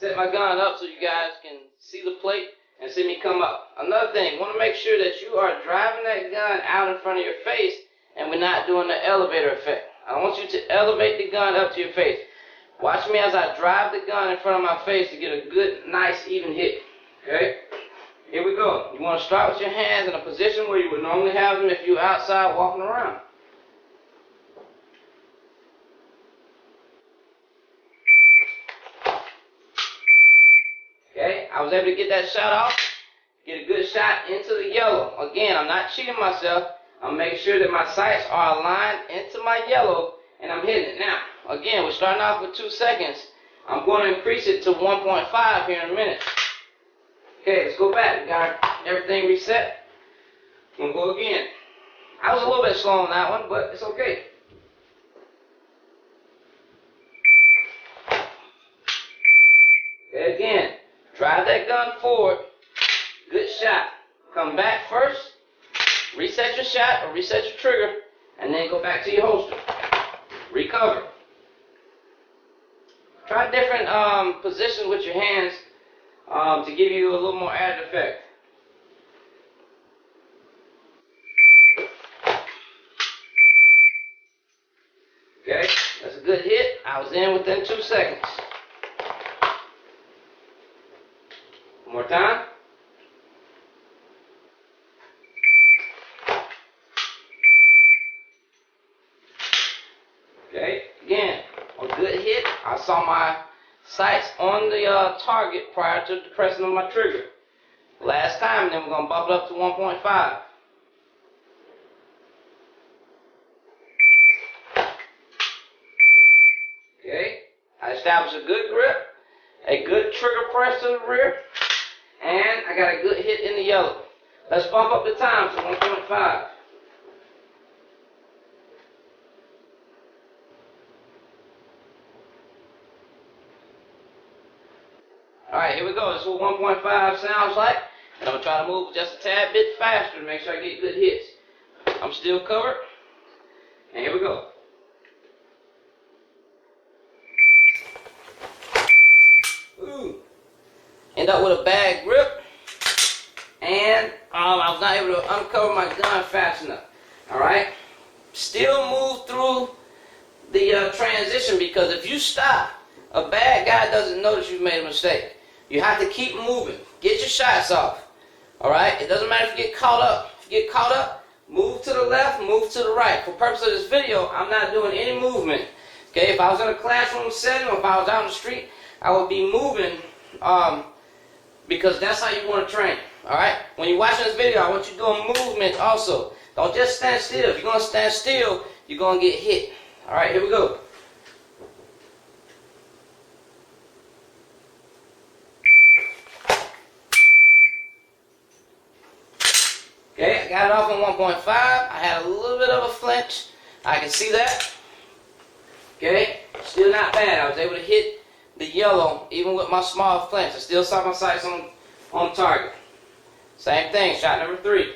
set my gun up so you guys can see the plate and see me come up. Another thing, you want to make sure that you are driving that gun out in front of your face and we're not doing the elevator effect. I don't want you to elevate the gun up to your face. Watch me as I drive the gun in front of my face to get a good, nice, even hit. Okay? Here we go. You want to start with your hands in a position where you would normally have them if you're outside walking around. Okay? I was able to get that shot off. Get a good shot into the yellow. Again, I'm not cheating myself. I'm making sure that my sights are aligned into my yellow and I'm hitting it. Now, again, we're starting off with 2 seconds. I'm going to increase it to 1.5 here in a minute. Okay, let's go back. We got everything reset. I'm going to go again. I was a little bit slow on that one, but it's okay. Okay, again, drive that gun forward. Good shot. Come back first. Reset your shot or reset your trigger, and then go back to your holster. Recover. Try different positions with your hands to give you a little more added effect. Okay, that's a good hit. I was in within 2 seconds. One more time. Okay, again, a good hit. I saw my sights on the target prior to the pressing of my trigger. Last time, and then we're going to bump it up to 1.5. Okay, I established a good grip, a good trigger press to the rear, and I got a good hit in the yellow. Let's bump up the time to 1.5. Alright, here we go. This is what 1.5 sounds like. And I'm going to try to move just a tad bit faster to make sure I get good hits. I'm still covered. And here we go. Ooh. End up with a bad grip. And I was not able to uncover my gun fast enough. Alright? Still move through the transition, because if you stop, a bad guy doesn't notice you've made a mistake. You have to keep moving. Get your shots off. Alright? It doesn't matter if you get caught up. If you get caught up, move to the left, move to the right. For purpose of this video, I'm not doing any movement. Okay? If I was in a classroom setting or if I was out on the street, I would be moving because that's how you want to train. Alright? When you're watching this video, I want you doing movement also. Don't just stand still. If you're going to stand still, you're going to get hit. Alright, here we go. Okay, I got it off on 1.5. I had a little bit of a flinch. I can see that. Okay, still not bad. I was able to hit the yellow even with my small flinch. I still saw my sights on target. Same thing, shot number 3.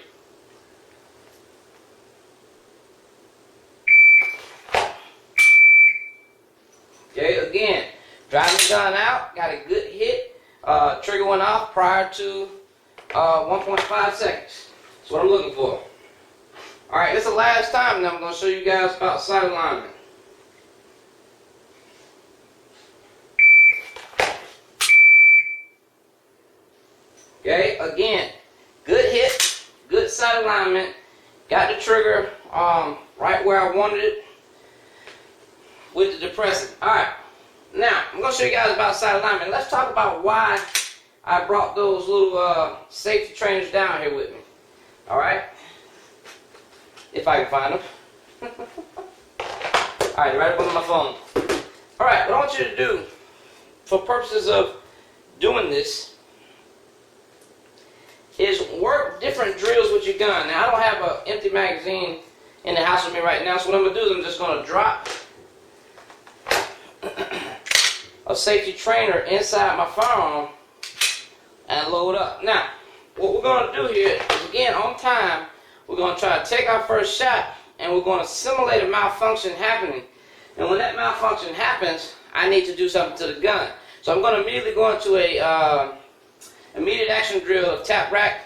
Okay, again, driving the gun out, got a good hit. Trigger went off prior to 1.5 seconds. That's what I'm looking for. Alright, this is the last time, and I'm going to show you guys about sight alignment. Okay, again, good hit, good sight alignment. Got the trigger right where I wanted it with the depressant. Alright, now I'm going to show you guys about sight alignment. Let's talk about why I brought those little safety trainers down here with me. Alright, if I can find them. Alright, right up on my phone. Alright, what I want you to do, for purposes of doing this, is work different drills with your gun. Now, I don't have an empty magazine in the house with me right now, so what I'm going to do is I'm just going to drop a safety trainer inside my firearm and load up. Now, what we're going to do here is, again, on time, we're going to try to take our first shot and we're going to simulate a malfunction happening. And when that malfunction happens, I need to do something to the gun. So I'm going to immediately go into a immediate action drill, tap rack,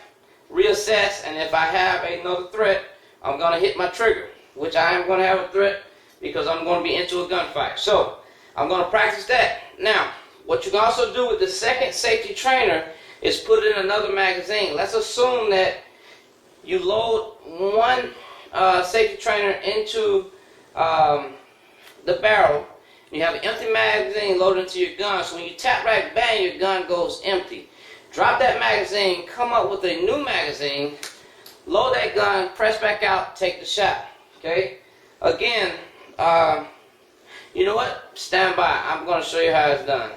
reassess, and if I have another threat, I'm going to hit my trigger, which I am going to have a threat because I'm going to be into a gunfight. So I'm going to practice that. Now, what you can also do with the second safety trainer is put in another magazine. Let's assume that you load one safety trainer into the barrel. You have an empty magazine loaded into your gun, so when you tap rack bang, your gun goes empty. Drop that magazine, come up with a new magazine, load that gun, press back out, take the shot. Okay? Again, you know what? Stand by. I'm going to show you how it's done.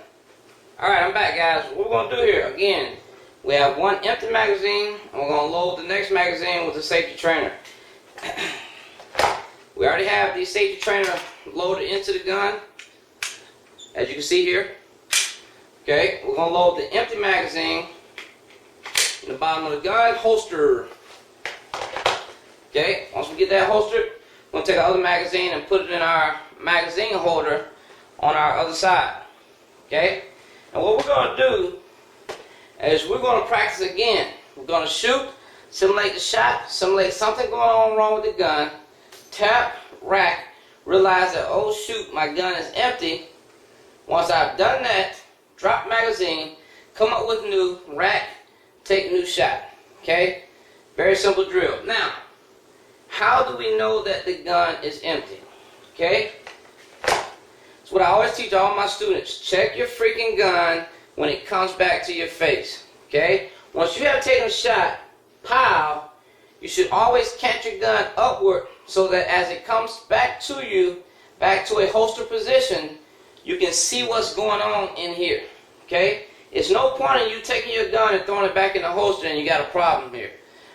Alright, I'm back, guys. What we're going to do here, again, we have one empty magazine, and we're going to load the next magazine with the safety trainer. We already have the safety trainer loaded into the gun, as you can see here. Okay, we're going to load the empty magazine in the bottom of the gun holster. Okay, once we get that holstered, we're going to take the other magazine and put it in our magazine holder on our other side. Okay, and what we're going to do is we're going to practice again. We're going to shoot, simulate the shot, simulate something going on wrong with the gun, tap, rack, realize that, oh shoot, my gun is empty. Once I've done that, drop magazine, come up with new, rack, take new shot. Okay? Very simple drill. Now, how do we know that the gun is empty? Okay? That's what I always teach all my students. Check your freaking gun when it comes back to your face. Okay? Once you have taken a shot, pow, you should always cant your gun upward so that as it comes back to you, back to a holster position, you can see what's going on in here. Okay? It's no point in you taking your gun and throwing it back in the holster and you got a problem here.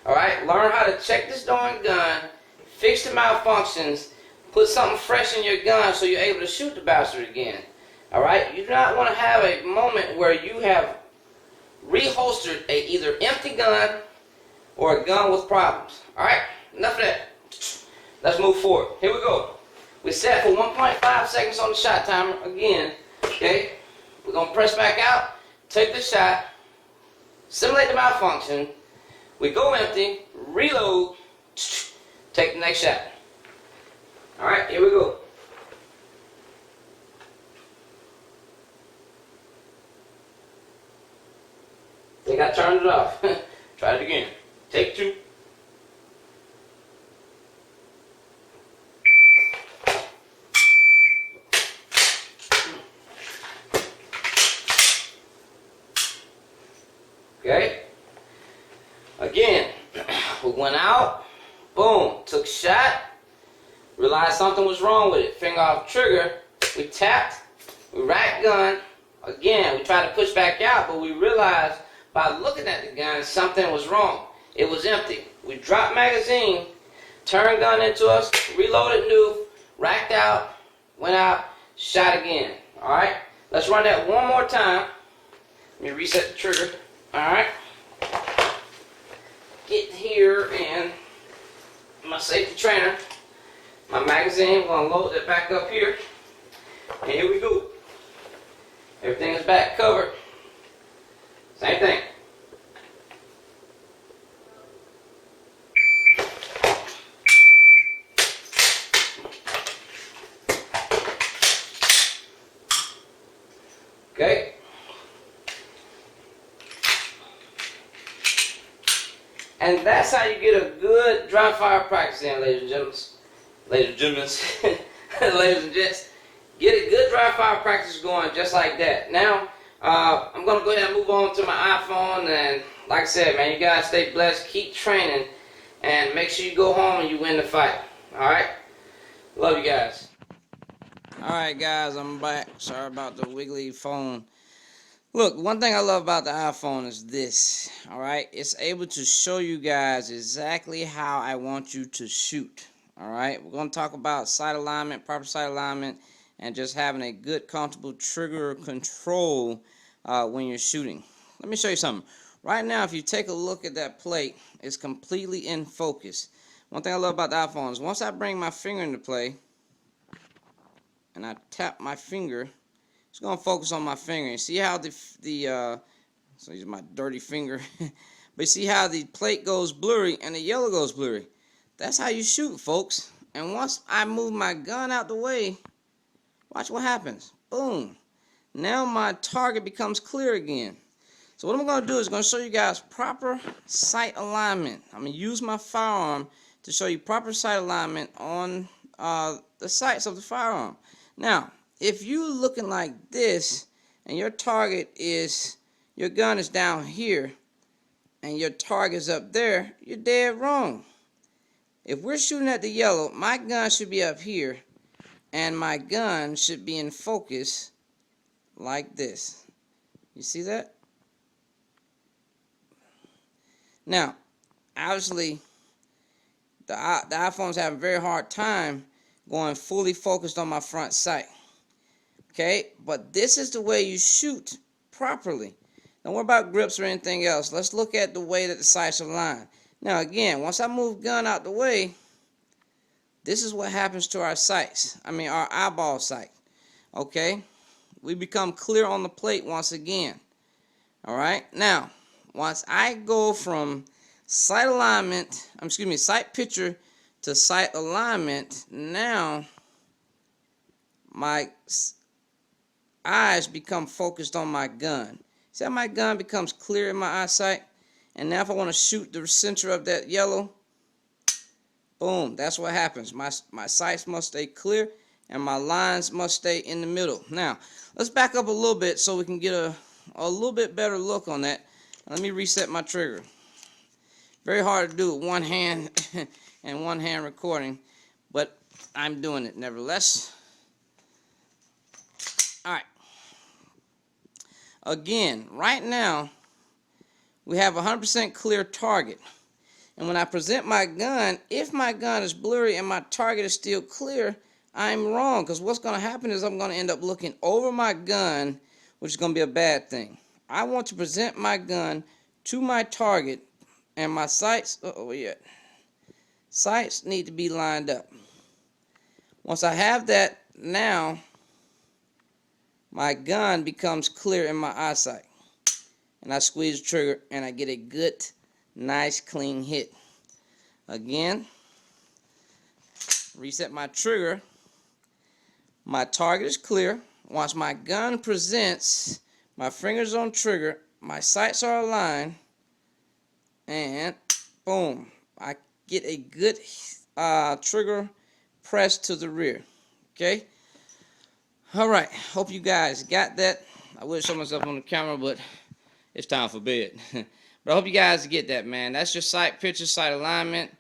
Alright? Learn how to check this darn gun, fix the malfunctions, put something fresh in your gun so you're able to shoot the bastard again. Alright? You do not want to have a moment where you have reholstered a either empty gun or a gun with problems. Alright? Enough of that. Let's move forward. Here we go. We set for 1.5 seconds on the shot timer again. Okay? We're going to press back out, take the shot, simulate the malfunction. We go empty, reload, take the next shot. Alright, here we go. I think I turned it off. Try it again. Take two. Okay? Again, we went out, boom, took a shot, realized something was wrong with it, finger off trigger, we tapped, we racked gun, again, we tried to push back out, but we realized by looking at the gun, something was wrong. It was empty. We dropped magazine, turned gun into us, reloaded new, racked out, went out, shot again. Alright? Let's run that one more time. Let me reset the trigger. Alright? Get here and my safety trainer, my magazine, we're going to load it back up here. And here we go. Everything is back covered. Same thing. Okay. And that's how you get a good dry fire practice in, ladies and gentlemen. Ladies and gentlemen. Ladies and gents. Get a good dry fire practice going just like that. Now, I'm going to go ahead and move on to my iPhone. And like I said, man, you guys stay blessed. Keep training. And make sure you go home and you win the fight. Alright? Love you guys. Alright, guys. I'm back. Sorry about the wiggly phone. Look, one thing I love about the iPhone is this, alright? It's able to show you guys exactly how I want you to shoot, alright? We're going to talk about sight alignment, proper sight alignment, and just having a good, comfortable trigger control when you're shooting. Let me show you something. Right now, if you take a look at that plate, it's completely in focus. One thing I love about the iPhone is once I bring my finger into play, and I tap my finger, Just gonna focus on my finger and see how so use my dirty finger. But see how the plate goes blurry and the yellow goes blurry. That's how you shoot, folks. And once I move my gun out the way, watch what happens. Boom. Now my target becomes clear again. So what I'm going to do is going to show you guys proper sight alignment. I'm going to use my firearm to show you proper sight alignment on the sights of the firearm. Now, if you're looking like this and your target is, your gun is down here and your target's up there, you're dead wrong. If we're shooting at the yellow, my gun should be up here and my gun should be in focus like this. You see that? Now, obviously, the iPhone's having a very hard time going fully focused on my front sight. Okay, but this is the way you shoot properly. Don't worry about grips or anything else. Let's look at the way that the sights are aligned. Now, again, once I move gun out the way, this is what happens to our sights. I mean, our eyeball sight. Okay, we become clear on the plate once again. All right, now, once I go from sight alignment, sight picture to sight alignment, now my eyes become focused on my gun. See how my gun becomes clear in my eyesight? And now if I want to shoot the center of that yellow, boom, that's what happens. My sights must stay clear and my lines must stay in the middle. Now, let's back up a little bit so we can get a little bit better look on that. Let me reset my trigger. Very hard to do with one hand and one hand recording, but I'm doing it nevertheless. Alright. Again, right now, we have a 100% clear target. And when I present my gun, if my gun is blurry and my target is still clear, I'm wrong. Because what's going to happen is I'm going to end up looking over my gun, which is going to be a bad thing. I want to present my gun to my target, and my sights, sights need to be lined up. Once I have that, now my gun becomes clear in my eyesight. And I squeeze the trigger and I get a good, nice, clean hit. Again, reset my trigger. My target is clear. Once my gun presents, my fingers on trigger, my sights are aligned, and boom, I get a good trigger press to the rear. Okay? Alright, hope you guys got that. I would show myself on the camera, but it's time for bed. But I hope you guys get that, man. That's your sight picture, sight alignment.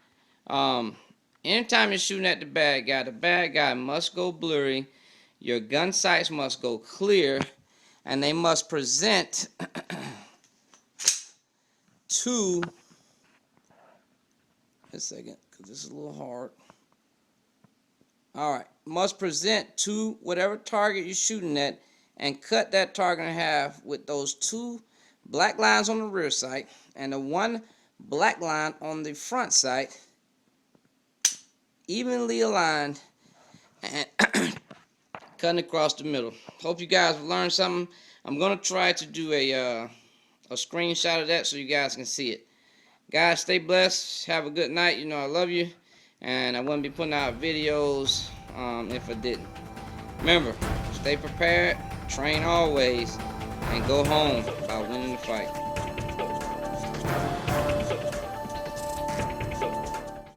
Anytime you're shooting at the bad guy must go blurry. Your gun sights must go clear, and they must present to, a second, because this is a little hard. Alright, must present to whatever target you're shooting at, and cut that target in half with those two black lines on the rear sight and the one black line on the front sight, evenly aligned and cutting across the middle. Hope you guys learned something. I'm going to try to do a screenshot of that so you guys can see it. Guys, stay blessed. Have a good night. You know I love you. And I wouldn't be putting out videos if I didn't. Remember, stay prepared, train always, and go home by winning the fight.